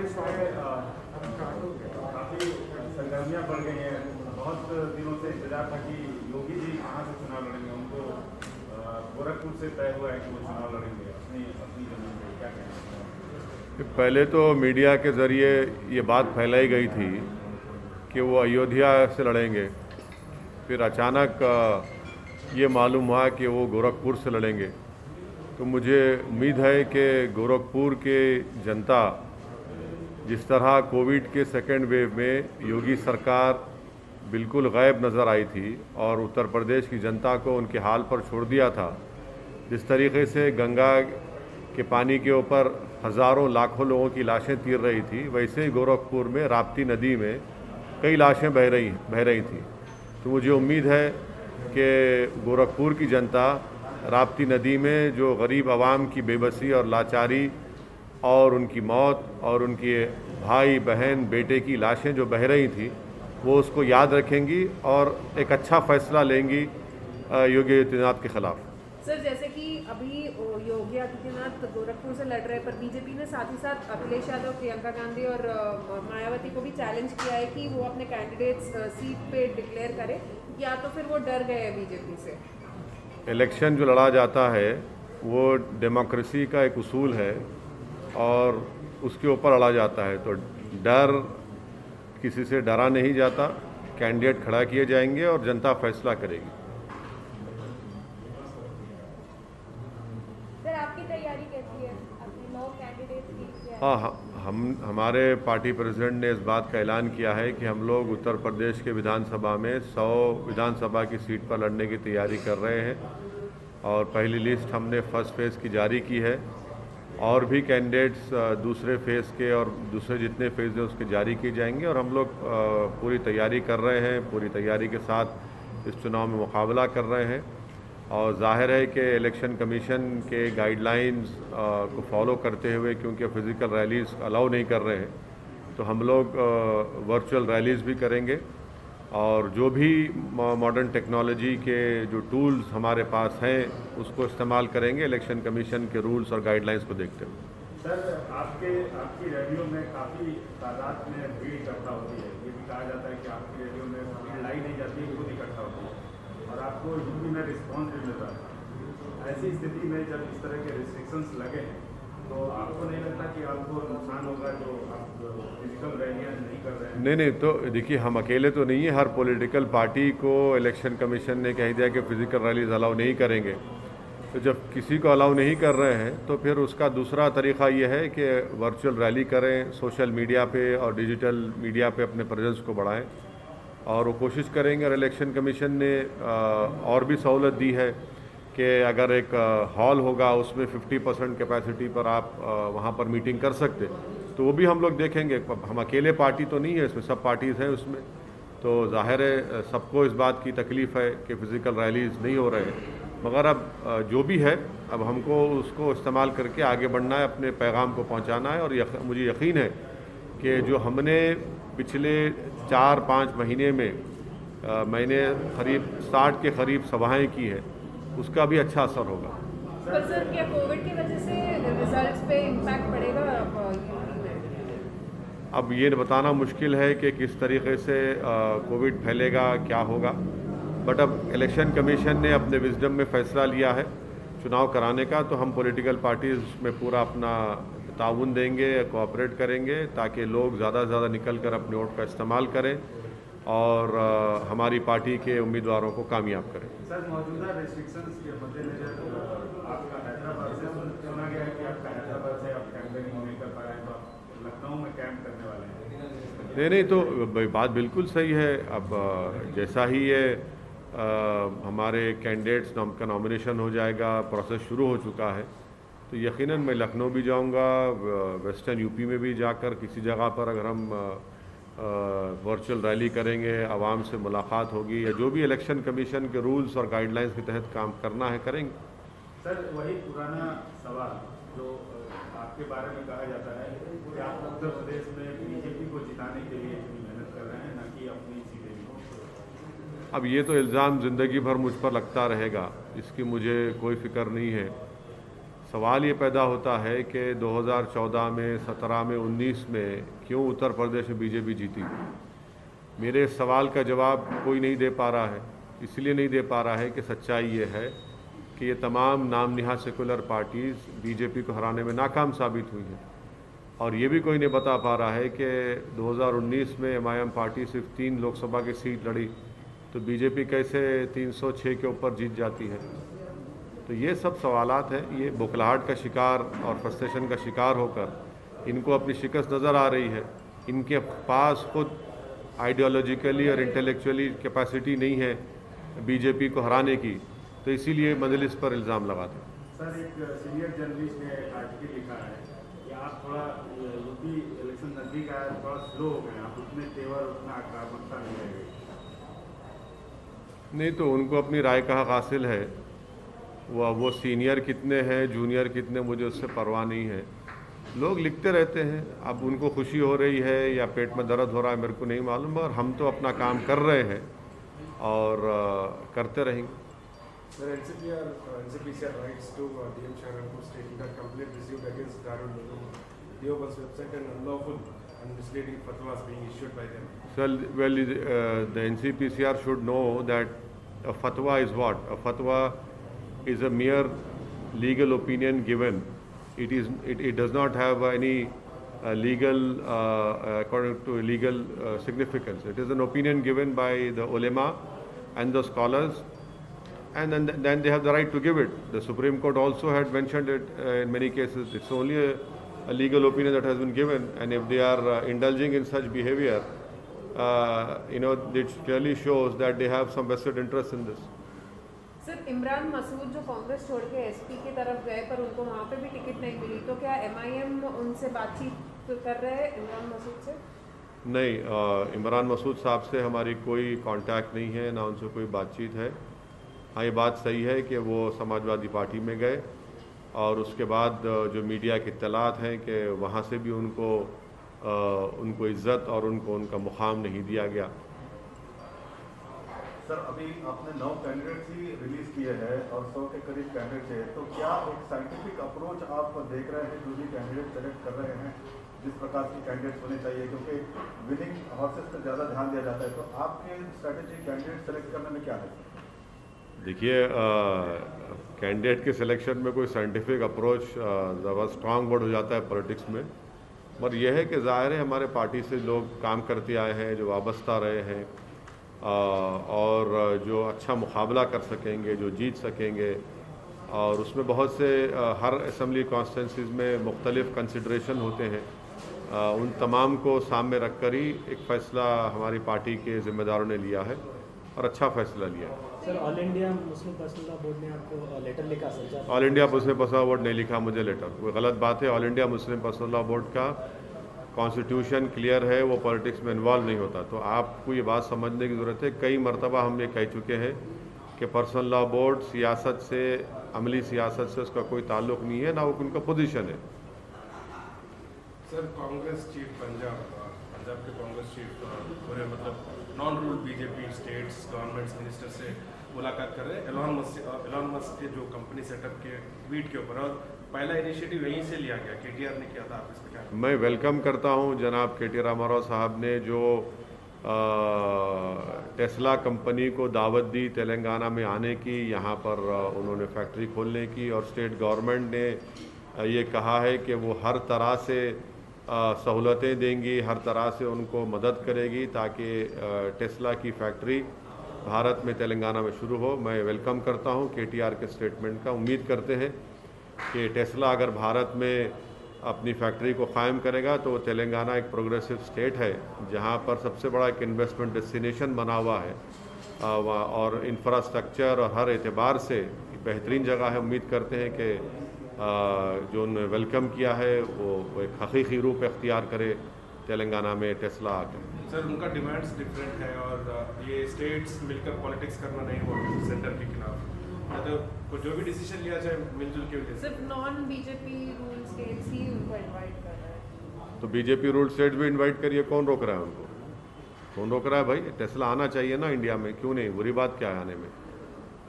प्रदेश में काफी सरगर्मियां बढ़ गई हैं। बहुत दिनों से इंतजार था कि योगी जी कहाँ से चुनाव लड़ेंगे। उनको गोरखपुर से तय हुआ है कि वो चुनाव लड़ेंगे अपनी अपनी जमीन पे। क्या कहना है? पहले तो मीडिया के ज़रिए ये बात फैलाई गई थी कि वो अयोध्या से लड़ेंगे। फिर अचानक ये मालूम हुआ कि वो गोरखपुर से लड़ेंगे। तो मुझे उम्मीद है कि गोरखपुर के जनता जिस तरह कोविड के सेकेंड वेव में योगी सरकार बिल्कुल गायब नज़र आई थी और उत्तर प्रदेश की जनता को उनके हाल पर छोड़ दिया था, जिस तरीके से गंगा के पानी के ऊपर हज़ारों लाखों लोगों की लाशें तीर रही थी, वैसे ही गोरखपुर में राप्ती नदी में कई लाशें बह रही थी। तो मुझे उम्मीद है कि गोरखपुर की जनता राप्ती नदी में जो गरीब आवाम की बेबसी और लाचारी और उनकी मौत और उनके भाई बहन बेटे की लाशें जो बह रही थी, वो उसको याद रखेंगी और एक अच्छा फैसला लेंगी योगी आदित्यनाथ के खिलाफ। सर, जैसे कि अभी योगी आदित्यनाथ गोरखपुर से लड़ रहे हैं, पर बीजेपी ने साथ ही साथ अखिलेश यादव, प्रियंका गांधी और मायावती को भी चैलेंज किया है कि वो अपने कैंडिडेट्स सीट पे डिक्लेयर करें, या तो फिर वो डर गए हैं बीजेपी से। इलेक्शन जो लड़ा जाता है वो डेमोक्रेसी का एक उसूल है और उसके ऊपर लड़ा जाता है। तो डर, किसी से डरा नहीं जाता। कैंडिडेट खड़ा किए जाएंगे और जनता फैसला करेगी। सर, आपकी तैयारी कैसी है अपने 9 कैंडिडेट्स की? हाँ, हमारे पार्टी प्रेसिडेंट ने इस बात का ऐलान किया है कि हम लोग उत्तर प्रदेश के विधानसभा में 100 विधानसभा की सीट पर लड़ने की तैयारी कर रहे हैं और पहली लिस्ट हमने फर्स्ट फेज़ की जारी की है और भी कैंडिडेट्स दूसरे फेज़ के और दूसरे जितने फेज़ हैं उसके जारी किए जाएंगे और हम लोग पूरी तैयारी कर रहे हैं। पूरी तैयारी के साथ इस चुनाव में मुकाबला कर रहे हैं और जाहिर है कि इलेक्शन कमीशन के गाइडलाइंस को फॉलो करते हुए, क्योंकि फिज़िकल रैलीज़ अलाउ नहीं कर रहे हैं, तो हम लोग वर्चुअल रैलीज़ भी करेंगे और जो भी मॉडर्न टेक्नोलॉजी के जो टूल्स हमारे पास हैं उसको इस्तेमाल करेंगे इलेक्शन कमीशन के रूल्स और गाइडलाइंस को देखते हुए। सर, आपकी रैलियों में काफ़ी तादाद में भीड़ इकट्ठा होती है। ये भी कहा जाता है कि आपकी रैलियों में भीड़ लाई नहीं जाती, खुद इकट्ठा होती है और आपको यूपी में रिस्पॉन्स भी मिल रहा है। ऐसी स्थिति में जब इस तरह के रिस्ट्रिक्शंस लगे हैं तो आपको नहीं लगता कि आपको नुकसान होगा जो आप फिजिकल रैलियाँ नहीं कर रहे हैं? नहीं, तो देखिए, हम अकेले तो नहीं है। हर पॉलिटिकल पार्टी को इलेक्शन कमीशन ने कह दिया कि फिजिकल रैलीज अलाउ नहीं करेंगे। तो जब किसी को अलाउ नहीं कर रहे हैं तो फिर उसका दूसरा तरीक़ा ये है कि वर्चुअल रैली करें, सोशल मीडिया पे और डिजिटल मीडिया पे अपने प्रेजेंस को बढ़ाएं और वो कोशिश करेंगे। और इलेक्शन कमीशन ने और भी सहूलत दी है कि अगर एक हॉल होगा उसमें 50% कैपेसिटी पर आप वहाँ पर मीटिंग कर सकते, तो वो भी हम लोग देखेंगे। हम अकेले पार्टी तो नहीं है इसमें, सब पार्टीज़ हैं उसमें, तो जाहिर है सबको इस बात की तकलीफ़ है कि फ़िज़िकल रैलीज़ नहीं हो रहे हैं। मगर अब जो भी है, अब हमको उसको इस्तेमाल करके आगे बढ़ना है, अपने पैगाम को पहुँचाना है। और मुझे यकीन है कि जो हमने पिछले 4-5 महीने में मैंने करीब 60 के करीब सभाएँ की हैं, उसका भी अच्छा असर होगा। पर सर, क्या कोविड की वजह से रिजल्ट्स पे इम्पैक्ट पड़ेगा अब ये बताना मुश्किल है कि किस तरीके से कोविड फैलेगा, क्या होगा। बट अब इलेक्शन कमीशन ने अपने विजडम में फ़ैसला लिया है चुनाव कराने का, तो हम पॉलिटिकल पार्टीज़ में पूरा अपना ताउन देंगे, कोऑपरेट करेंगे ताकि लोग ज़्यादा से ज़्यादा निकल कर अपने वोट का इस्तेमाल करें और हमारी पार्टी के उम्मीदवारों को कामयाब करें। सर, मौजूदा रेस्ट्रिक्शंस के मद्देनजर आपका हैदराबाद से सुना गया है कि आपका हैदराबाद से आप कैंपेनिंग नहीं कर पा रहे हैं, तो आप लखनऊ में कैंप करने वाले हैं? नहीं, तो बात बिल्कुल सही है। अब जैसा ही ये हमारे कैंडिडेट्स का नॉमिनेशन हो जाएगा, प्रोसेस शुरू हो चुका है, तो यकीनन मैं लखनऊ भी जाऊंगा, वेस्टर्न यूपी में भी जाकर किसी जगह पर अगर हम वर्चुअल रैली करेंगे, आवाम से मुलाकात होगी या जो भी इलेक्शन कमीशन के रूल्स और गाइडलाइंस के तहत काम करना है करेंगे। सर, वही पुराना सवाल जो आपके बारे में कहा जाता है कि आप उत्तर प्रदेश में बीजेपी को जिताने के लिए इतनी मेहनत कर रहे हैं, ना कि अपनी सीटें। अब ये तो इल्ज़ाम ज़िंदगी भर मुझ पर लगता रहेगा, इसकी मुझे कोई फ़िक्र नहीं है। सवाल ये पैदा होता है कि 2014 में, 17 में, 19 में क्यों उत्तर प्रदेश में बीजेपी जीती। मेरे सवाल का जवाब कोई नहीं दे पा रहा है। इसलिए नहीं दे पा रहा है कि सच्चाई ये है कि ये तमाम नाम निहाद सेकुलर पार्टीज़ बीजेपी को हराने में नाकाम साबित हुई हैं। और ये भी कोई नहीं बता पा रहा है कि 2019 में एमआईएम पार्टी सिर्फ 3 लोकसभा की सीट लड़ी तो बीजेपी कैसे 306 के ऊपर जीत जाती है। तो ये सब सवालात हैं। ये बुखलाहट का शिकार और फ्रस्ट्रेशन का शिकार होकर इनको अपनी शिकस्त नज़र आ रही है। इनके पास खुद आइडियोलॉजिकली और इंटेलेक्चुअली कैपेसिटी नहीं है बीजेपी को हराने की, तो इसीलिए मजलिस पर इल्ज़ाम लगाते हैं। सर, एक सीनियर जर्नलिस्ट ने आर्टिकल लिखा है कि आप थोड़ा यूपी इलेक्शन नजदीक आया, थोड़ा स्लो हो गए, आप उतने तेवर, उतना आक्रामकता नहीं रह गई। नहीं तो उनको अपनी राय का हक हासिल है। वो सीनियर कितने हैं, जूनियर कितने, मुझे उससे परवाह नहीं है। लोग लिखते रहते हैं। अब उनको खुशी हो रही है या पेट में दर्द हो रहा है मेरे को नहीं मालूम, और हम तो अपना काम कर रहे हैं और करते रहेंगे। Sir, NCPCR writes to DM Sharanpur stating that complaint received against Darul Uloom Deoband's website and unlawful and misleading fatwas being issued by them. So, well, the NCPCR should know that a fatwa is what? A fatwa is a mere legal opinion given. It does not have any legal, according to legal significance. It is an opinion given by the ulema and the scholars, and then they have the right to give it. The Supreme Court also had mentioned it in many cases. It's only a legal opinion that has been given, and if they are indulging in such behavior, it clearly shows that they have some vested interest in this. Sir, Imran Masood जो कांग्रेस छोड़ के SP की तरफ गए पर उनको वहाँ पे भी टिकट नहीं मिली, तो क्या एमआईएम उनसे बातचीत कर रहे हैं इमरान मसूद से? नहीं, इमरान मसूद साहब से हमारी कोई कांटेक्ट नहीं है, ना उनसे कोई बातचीत है। हाँ, ये बात सही है कि वो समाजवादी पार्टी में गए और उसके बाद जो मीडिया की इत्तलात हैं कि वहाँ से भी उनको इज़्ज़त और उनका मुकाम नहीं दिया गया। सर, अभी आपने 9 कैंडिडेट्स ही रिलीज किए हैं और 100 के करीब कैंडिडेट्स हैं, तो क्या एक साइंटिफिक अप्रोच आप देख रहे हैं जो भी कैंडिडेट सेलेक्ट कर रहे हैं, जिस प्रकार के कैंडिडेट्स होने चाहिए, क्योंकि विनिंग हॉर्सेस पर ज़्यादा ध्यान दिया जाता है, तो आपके स्ट्रैटेजी कैंडिडेट सेलेक्ट करने में क्या है? देखिए, कैंडिडेट के सिलेक्शन में कोई साइंटिफिक अप्रोच ज़रा स्ट्रांग वर्ड हो जाता है पॉलिटिक्स में, मगर यह है कि ज़ाहिर है हमारे पार्टी से लोग काम करते आए हैं, जो वाबस्ता रहे हैं और जो अच्छा मुकाबला कर सकेंगे, जो जीत सकेंगे, और उसमें बहुत से हर असम्बली कॉन्स्टिट्यूंसीज में मुख्तलिफ कंसिडरेशन होते हैं। उन तमाम को सामने रख कर ही एक फ़ैसला हमारी पार्टी के ज़िम्मेदारों ने लिया है और अच्छा फ़ैसला लिया है। Sir, all India Muslim personal law board ने आपको लेटर लिखा sir? All India Muslim personal law board नहीं लिखा मुझे लेटर, वो गलत बात है। All India Muslim personal law board का कॉन्स्टिट्यूशन क्लियर है, वो पॉलिटिक्स में इन्वॉल्व नहीं होता। तो आपको ये बात समझने की ज़रूरत है। कई मरतबा हम ये कह चुके हैं कि पर्सनल लॉ बोर्ड सियासत से, अमली सियासत से उसका कोई ताल्लुक़ नहीं है, ना वो उनका पोजीशन है। सर, कांग्रेस चीफ पंजाब के कांग्रेस चीफ पूरे मतलब non rule BJP states governments minister से मुलाकात कर रहे हैं एलॉन मस्क के जो कंपनी सेटअप के ट्वीट के ऊपर, और पहला इनिशिएटिव यहीं से लिया गया, केटीआर ने किया था। आप इस पर क्या? मैं वेलकम करता हूं जनाब केटी रामाराव साहब ने जो टेस्ला कंपनी को दावत दी तेलंगाना में आने की, यहाँ पर उन्होंने फैक्ट्री खोलने की, और स्टेट गवर्नमेंट ने ये कहा है कि वो हर तरह से सहूलतें देंगी, हर तरह से उनको मदद करेगी ताकि टेस्ला की फैक्ट्री भारत में तेलंगाना में शुरू हो। मैं वेलकम करता हूँ केटीआर के स्टेटमेंट का। उम्मीद करते हैं कि टेस्ला अगर भारत में अपनी फैक्ट्री को क़ायम करेगा तो तेलंगाना एक प्रोग्रेसिव स्टेट है जहाँ पर सबसे बड़ा एक इन्वेस्टमेंट डेस्टिनेशन बना हुआ है और इंफ्रास्ट्रक्चर और हर एतबार से बेहतरीन जगह है। उम्मीद करते हैं कि जो उन्होंने वेलकम किया है वो एक हकीकी रूप इख्तियार करे तेलंगाना में टेस्ला आकर। सर, उनका डिमांड्स डिफरेंट है और ये स्टेट्स मिलकर पॉलिटिक्स करना नहीं हो सेंटर के खिलाफ, तो जो भी डिसीजन लिया जाए मिलजुल के लिए। सिर्फ नॉन बीजेपी रूल स्टेट्स ही उनको इनवाइट कर रहा है। तो बीजेपी रूल स्टेट्स भी इनवाइट करिए, कौन रोक रहा है उनको? कौन रोक रहा है भाई? टेस्ला आना चाहिए ना इंडिया में, क्यों नहीं? बुरी बात क्या है आने में?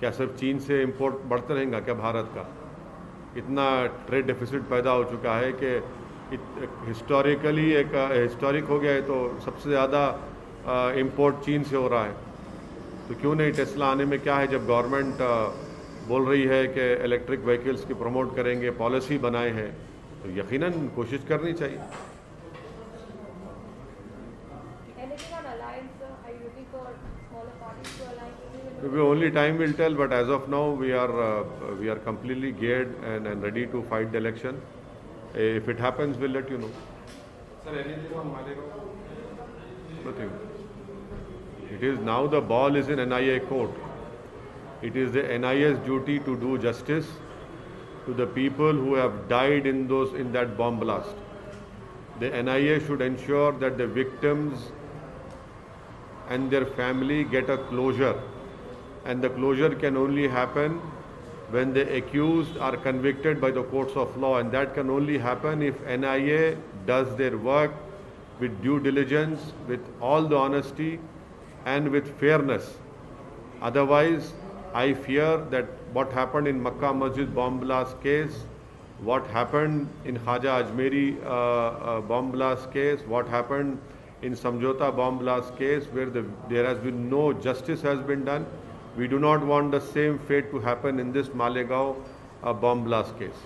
क्या सिर्फ चीन से इंपोर्ट बढ़ते रहेगा क्या भारत का? इतना ट्रेड डेफिसिट पैदा हो चुका है कि हिस्टोरिकली एक हिस्टोरिक हो गया है, तो सबसे ज़्यादा इंपोर्ट चीन से हो रहा है। तो क्यों नहीं टेस्ला आने में क्या है, जब गवर्नमेंट बोल रही है कि इलेक्ट्रिक व्हीकल्स की प्रमोट करेंगे, पॉलिसी बनाए हैं, तो यकीनन कोशिश करनी चाहिए। Anything on alliance? Are you looking for smaller parties to align with? Only time will tell, but as of now we are completely geared and ready to fight the election. If it happens, we'll let you know. Sir, anything on Malegaon? Nothing. It is now the ball is in NIA court. It is the NIA's duty to do justice to the people who have died in that bomb blast. The NIA should ensure that the victims and their family get a closure, and the closure can only happen when the accused are convicted by the courts of law, and that can only happen if NIA does their work with due diligence, with all the honesty and with fairness. Otherwise, I fear that what happened in Makkah Masjid bomb blast case, what happened in Khaja Ajmeri bomb blast case, what happened in Samjhota bomb blast case, where there has been no justice has been done. We do not want the same fate to happen in this Malegaon bomb blast case.